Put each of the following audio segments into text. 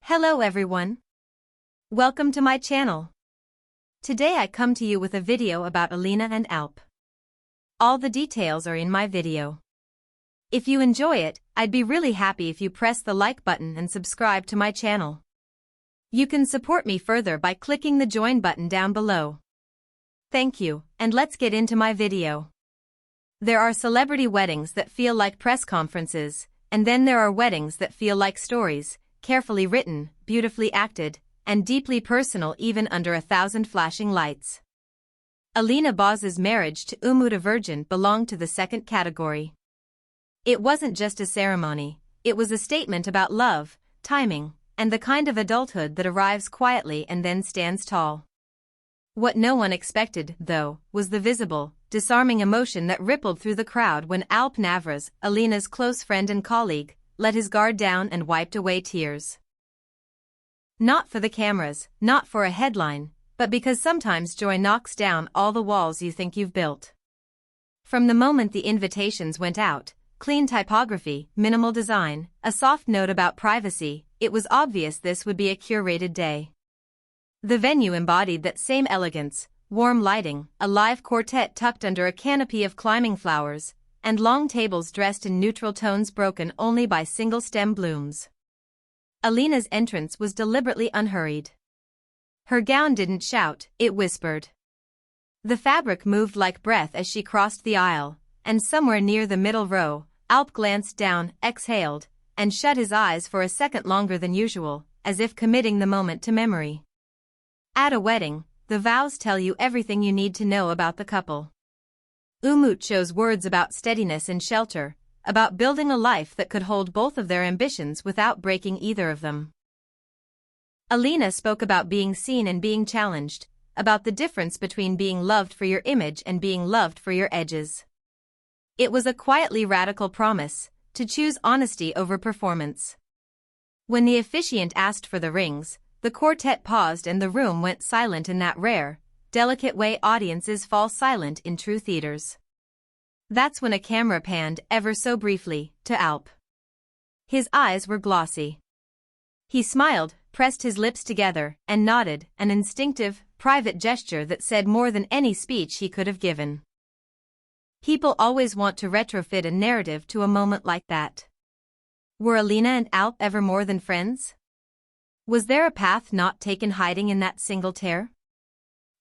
Hello everyone. Welcome to my channel. Today I come to you with a video about Alina and Alp. All the details are in my video. If you enjoy it, I'd be really happy if you press the like button and subscribe to my channel. You can support me further by clicking the join button down below. Thank you, and let's get into my video. There are celebrity weddings that feel like press conferences, and then there are weddings that feel like stories, carefully written, beautifully acted, and deeply personal even under 1,000 flashing lights. Alina Boz's marriage to Umut a Virgin belonged to the second category. It wasn't just a ceremony, it was a statement about love, timing, and the kind of adulthood that arrives quietly and then stands tall. What no one expected, though, was the visible, disarming emotion that rippled through the crowd when Alp Navras, Alina's close friend and colleague, let his guard down and wiped away tears. Not for the cameras, not for a headline, but because sometimes joy knocks down all the walls you think you've built. From the moment the invitations went out, clean typography, minimal design, a soft note about privacy, it was obvious this would be a curated day. The venue embodied that same elegance, warm lighting, a live quartet tucked under a canopy of climbing flowers, and long tables dressed in neutral tones broken only by single-stem blooms. Alina's entrance was deliberately unhurried. Her gown didn't shout, it whispered. The fabric moved like breath as she crossed the aisle, and somewhere near the middle row, Alp glanced down, exhaled, and shut his eyes for a second longer than usual, as if committing the moment to memory. At a wedding, the vows tell you everything you need to know about the couple. Umut chose words about steadiness and shelter, about building a life that could hold both of their ambitions without breaking either of them. Alina spoke about being seen and being challenged, about the difference between being loved for your image and being loved for your edges. It was a quietly radical promise, to choose honesty over performance. When the officiant asked for the rings, the quartet paused and the room went silent in that rare, delicate way audiences fall silent in true theaters. That's when a camera panned ever so briefly to Alp. His eyes were glossy. He smiled, pressed his lips together, and nodded, an instinctive, private gesture that said more than any speech he could have given. People always want to retrofit a narrative to a moment like that. Were Alina and Alp ever more than friends? Was there a path not taken hiding in that single tear?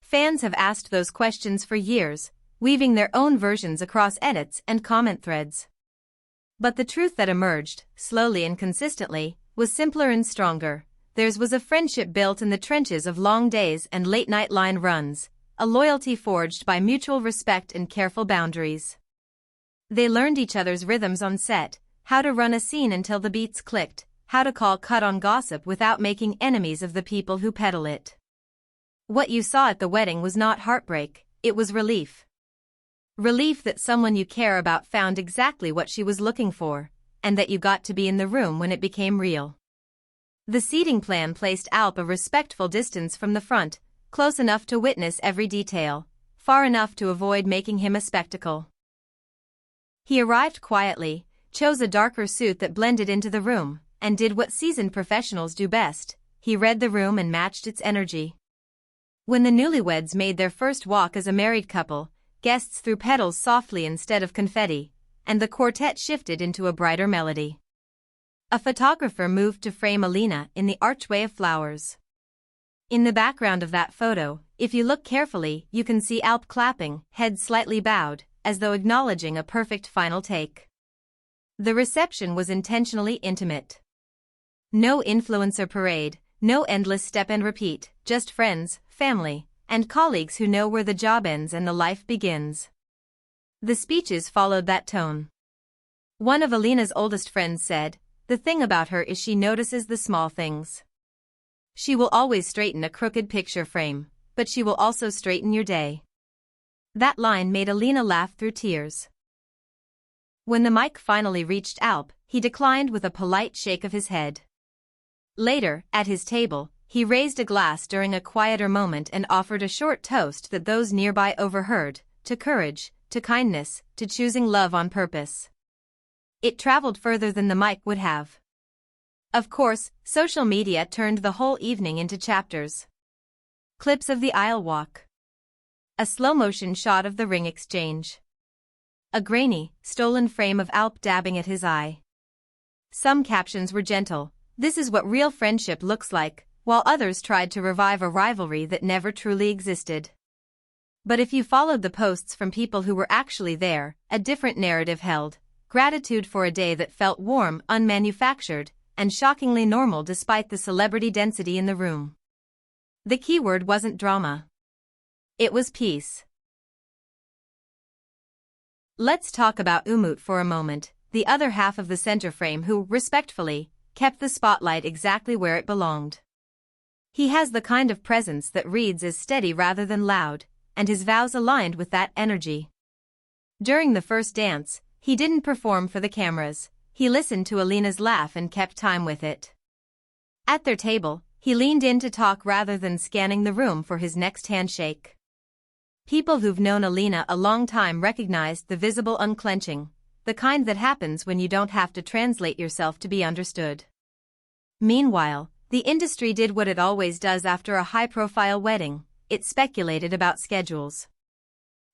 Fans have asked those questions for years, weaving their own versions across edits and comment threads. But the truth that emerged, slowly and consistently, was simpler and stronger. Theirs was a friendship built in the trenches of long days and late-night line runs, a loyalty forged by mutual respect and careful boundaries. They learned each other's rhythms on set, how to run a scene until the beats clicked, how to call cut on gossip without making enemies of the people who peddle it. What you saw at the wedding was not heartbreak, it was relief. Relief that someone you care about found exactly what she was looking for, and that you got to be in the room when it became real. The seating plan placed Alp a respectful distance from the front, close enough to witness every detail, far enough to avoid making him a spectacle. He arrived quietly, chose a darker suit that blended into the room, and did what seasoned professionals do best, he read the room and matched its energy. When the newlyweds made their first walk as a married couple, guests threw petals softly instead of confetti, and the quartet shifted into a brighter melody. A photographer moved to frame Alina in the archway of flowers. In the background of that photo, if you look carefully, you can see Alp clapping, head slightly bowed, as though acknowledging a perfect final take. The reception was intentionally intimate. No influencer parade, no endless step and repeat, just friends, family, and colleagues who know where the job ends and the life begins. The speeches followed that tone. One of Alina's oldest friends said, "The thing about her is she notices the small things. She will always straighten a crooked picture frame, but she will also straighten your day." That line made Alina laugh through tears. When the mic finally reached Alp, he declined with a polite shake of his head. Later, at his table, he raised a glass during a quieter moment and offered a short toast that those nearby overheard, to courage, to kindness, to choosing love on purpose. It traveled further than the mic would have. Of course, social media turned the whole evening into chapters. Clips of the aisle walk. A slow-motion shot of the ring exchange. A grainy, stolen frame of Alp dabbing at his eye. Some captions were gentle, "This is what real friendship looks like," while others tried to revive a rivalry that never truly existed. But if you followed the posts from people who were actually there, a different narrative held: gratitude for a day that felt warm, unmanufactured, and shockingly normal despite the celebrity density in the room. The keyword wasn't drama. It was peace. Let's talk about Umut for a moment, the other half of the center frame who, respectfully, kept the spotlight exactly where it belonged. He has the kind of presence that reads as steady rather than loud, and his vows aligned with that energy. During the first dance, he didn't perform for the cameras, he listened to Alina's laugh and kept time with it. At their table, he leaned in to talk rather than scanning the room for his next handshake. People who've known Alina a long time recognized the visible unclenching, the kind that happens when you don't have to translate yourself to be understood. Meanwhile, the industry did what it always does after a high-profile wedding: it speculated about schedules.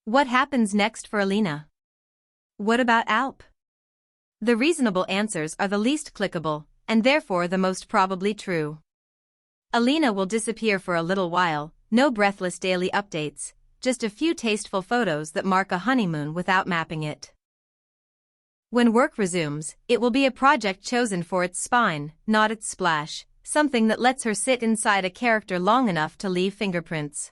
What happens next for Alina? What about Alp? The reasonable answers are the least clickable, and therefore the most probably true. Alina will disappear for a little while, no breathless daily updates, just a few tasteful photos that mark a honeymoon without mapping it. When work resumes, it will be a project chosen for its spine, not its splash, something that lets her sit inside a character long enough to leave fingerprints.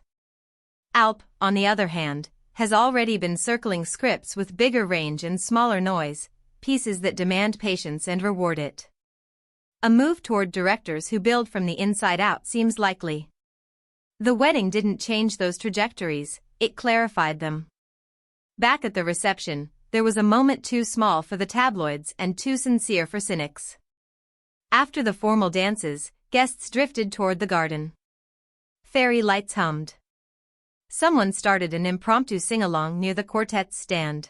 Alp, on the other hand, has already been circling scripts with bigger range and smaller noise, pieces that demand patience and reward it. A move toward directors who build from the inside out seems likely. The wedding didn't change those trajectories, it clarified them. Back at the reception, there was a moment too small for the tabloids and too sincere for cynics. After the formal dances, guests drifted toward the garden. Fairy lights hummed. Someone started an impromptu sing-along near the quartet's stand.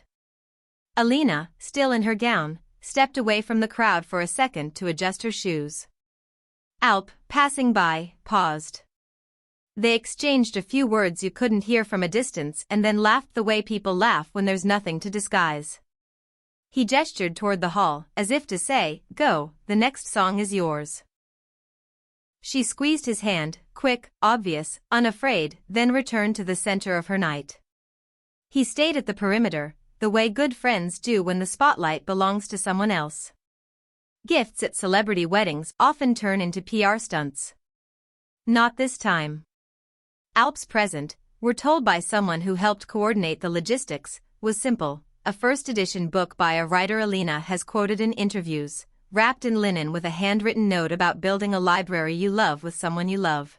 Alina, still in her gown, stepped away from the crowd for a second to adjust her shoes. Alp, passing by, paused. They exchanged a few words you couldn't hear from a distance and then laughed the way people laugh when there's nothing to disguise. He gestured toward the hall, as if to say, "Go, the next song is yours." She squeezed his hand, quick, obvious, unafraid, then returned to the center of her night. He stayed at the perimeter, the way good friends do when the spotlight belongs to someone else. Gifts at celebrity weddings often turn into PR stunts. Not this time. Alp's present, we're told by someone who helped coordinate the logistics, was simple: a first-edition book by a writer Alina has quoted in interviews, wrapped in linen with a handwritten note about building a library you love with someone you love.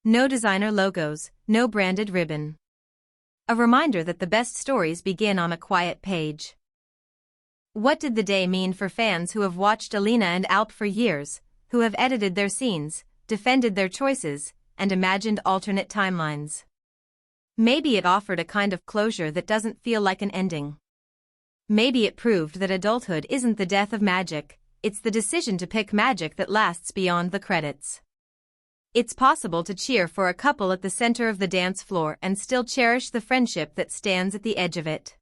No designer logos, no branded ribbon. A reminder that the best stories begin on a quiet page. What did the day mean for fans who have watched Alina and Alp for years, who have edited their scenes, defended their choices, and imagined alternate timelines? Maybe it offered a kind of closure that doesn't feel like an ending. Maybe it proved that adulthood isn't the death of magic, it's the decision to pick magic that lasts beyond the credits. It's possible to cheer for a couple at the center of the dance floor and still cherish the friendship that stands at the edge of it.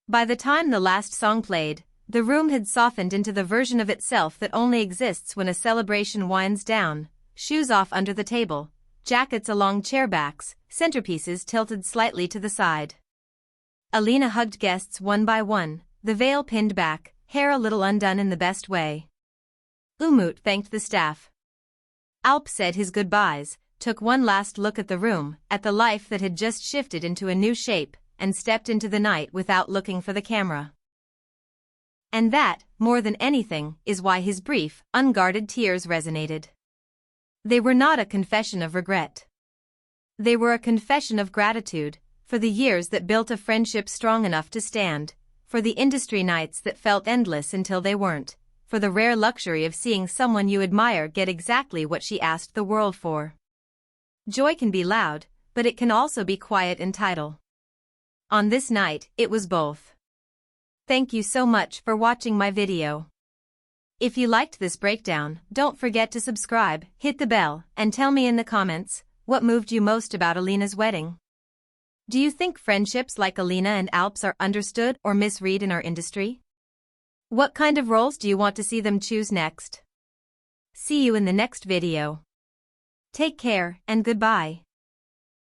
By the time the last song played, the room had softened into the version of itself that only exists when a celebration winds down: shoes off under the table, jackets along chair backs, centerpieces tilted slightly to the side. Alina hugged guests one by one, the veil pinned back, hair a little undone in the best way. Umut thanked the staff. Alp said his goodbyes, took one last look at the room, at the life that had just shifted into a new shape, and stepped into the night without looking for the camera. And that, more than anything, is why his brief, unguarded tears resonated. They were not a confession of regret. They were a confession of gratitude, for the years that built a friendship strong enough to stand, for the industry nights that felt endless until they weren't, for the rare luxury of seeing someone you admire get exactly what she asked the world for. Joy can be loud, but it can also be quiet and tidal. On this night, it was both. Thank you so much for watching my video. If you liked this breakdown, don't forget to subscribe, hit the bell, and tell me in the comments, what moved you most about Alina's wedding? Do you think friendships like Alina and Alp's are understood or misread in our industry? What kind of roles do you want to see them choose next? See you in the next video. Take care and goodbye.